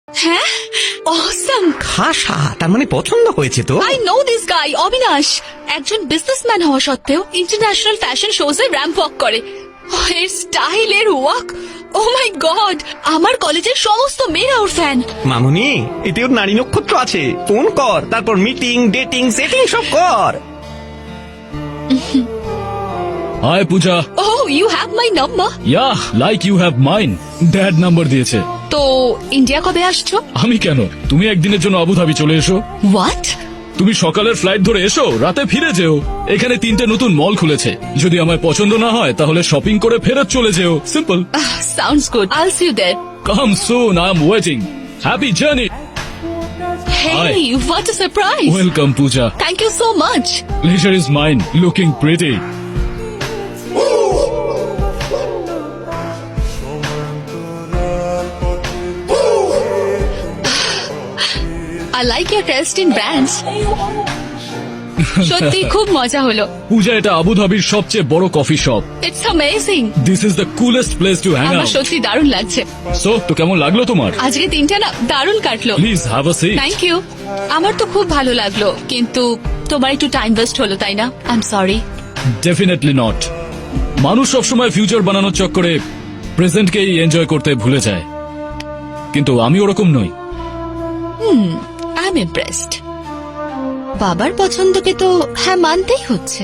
হ্যাঁ, অসাম। খাসা, তার মানে পছন্দ হয়েছে তো? I know this guy, Abinash. একজন বিজনেসম্যান হওয়া সত্ত্বেও ইন্টারন্যাশনাল ফ্যাশন শোজে র্যাম্প ওয়াক করে। এর স্টাইল, এর ওয়াক, ও মাই গড! আমার কলেজের সমস্ত মেয়েরা ওর ফ্যান। মামুনি, এতে ওর নারী নক্ষত্র আছে। ফোন কর, তারপর মিটিং, ডেটিং, সেটিং সব কর। Hi Puja. Oh, you have my number? Yeah, like you have mine. Dad number দিয়েছে। তো ইন্ডিয়া কবে আসছো? আমি কেন, তুমি একদিনের জন্য আবুধাবি চলে এসো। What? তুমি সকালের ফ্লাইট ধরে এসো, রাতে ফিরে যেও। এখানে 3টে নতুন মল খুলেছে। যদি আমায় পছন্দ না হয় তাহলে শপিং করে ফেরত চলে যেও। Simple. Sounds good. I'll see you there. Come soon, I am waiting. Happy journey. Hey, what a surprise! Welcome Puja. Thank you so much. Pleasure is mine. Looking pretty. I like your taste in brands. সত্যি খুব মজা হলো। পূজা, এটা আবুধাবির সবচেয়ে বড় coffee shop. It's amazing. This is the coolest place to hang আমার out. সত্যি দারুণ লাগছে। সো, তো কেমন লাগলো তোমার? আজকে দিনটা না দারুণ কাটলো। Please have a seat. Thank you. আমার তো খুব ভালো লাগলো, কিন্তু তোমার একটু টাইম ওয়েস্ট হলো, তাই না? I am sorry. Definitely not. মানুষ সবসময় ফিউচার বানানোর চক্করে প্রেজেন্টকেই এনজয় করতে ভুলে যায়, কিন্তু আমি ওরকম নই। I am impressed. বাবার পছন্দকে তো হ্যাঁ মানতেই হচ্ছে।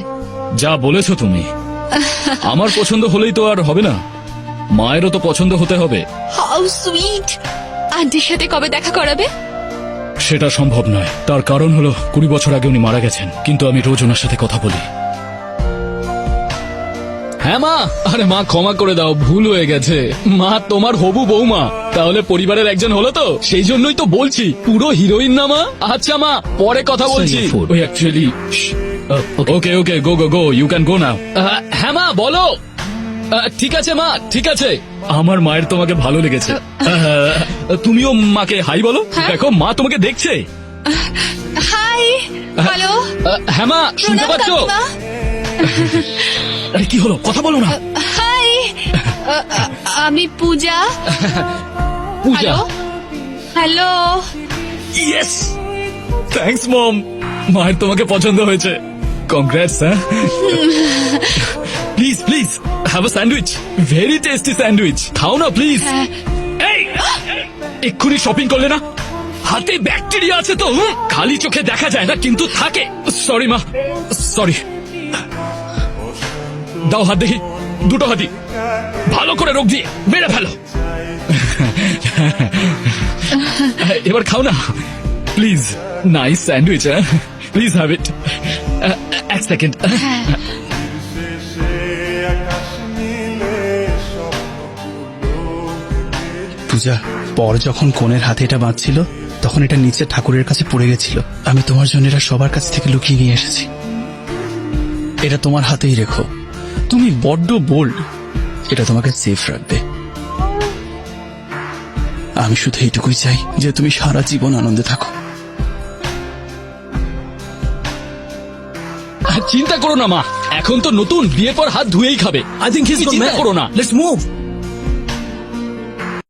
যা বলেছো তুমি। আমার পছন্দ হলেই তো আর হবে না, মায়েরও তো পছন্দ হতে হবে। How sweet. আন্টির সাথে কবে দেখা করাবে? সেটা সম্ভব নয়। তার কারণ হলো 20 বছর আগে উনি মারা গেছেন, কিন্তু আমি রোজ ওনার সাথে কথা বলি। হ্যাঁ মা। আরে মা, ক্ষমা করে দাও, ভুল হয়ে গেছে। মা তোমার হবু বৌমা, তাহলে পরিবারের একজন হলো তো, সেই জন্যই তো বলছি পুরো হিরোইন না মা। আচ্ছা মা, পরে কথা বলছি। ওই actually okay okay, go go go, you can go now. হ্যাঁ মা, বলো। ঠিক আছে মা, ঠিক আছে। আমার মায়ের তোমাকে ভালো লেগেছে। তুমিও মাকে হাই বলো। দেখো মা তোমাকে দেখছে। হাই। হ্যালো। হ্যাঁ মা, শুনতে পাচ্ছ? আরে কি হলো, কথা বলো না। হাই। আমি পূজা। পূজা। হ্যালো। ইয়েস, থ্যাঙ্কস মম। মায়ের তোমাকে পছন্দ হয়েছে। কংগ্রেটস। হ্যাঁ, please please have a sandwich. Very tasty sandwich. খাও না প্লিজ। এই, এক্ষুনি শপিং করলে না? হাতে ব্যাকটেরিয়া আছে তো। খালি চোখে দেখা যায় না, কিন্তু থাকে। সরি মা, সরি। দাও হাত দেখি, দুটো হাতি ভালো করে রোগ দিয়ে মেরে ফেলো। এবার খাও না please. Nice sandwich. Please have it. এক সেকেন্ড। পূজা, পর যখন কনের হাতে এটা বাঁধছিল তখন এটা নিচে ঠাকুরের কাছে পড়ে গেছিল। আমি তোমার জন্য এটা সবার কাছ থেকে লুকিয়ে নিয়ে এসেছি। এটা তোমার হাতেই রেখো। তুমি বড্ড বোল্ড, এটা তোমাকে সেফ রাখবে। আমি শুধু এইটুকুই চাই যে তুমি সারা জীবন আনন্দে থাকো। চিন্তা করো না মা, এখন তো নতুন, বিয়ের পর হাত ধুয়েই খাবে। I think he's got চিন্তা mad. করো না। Let's move.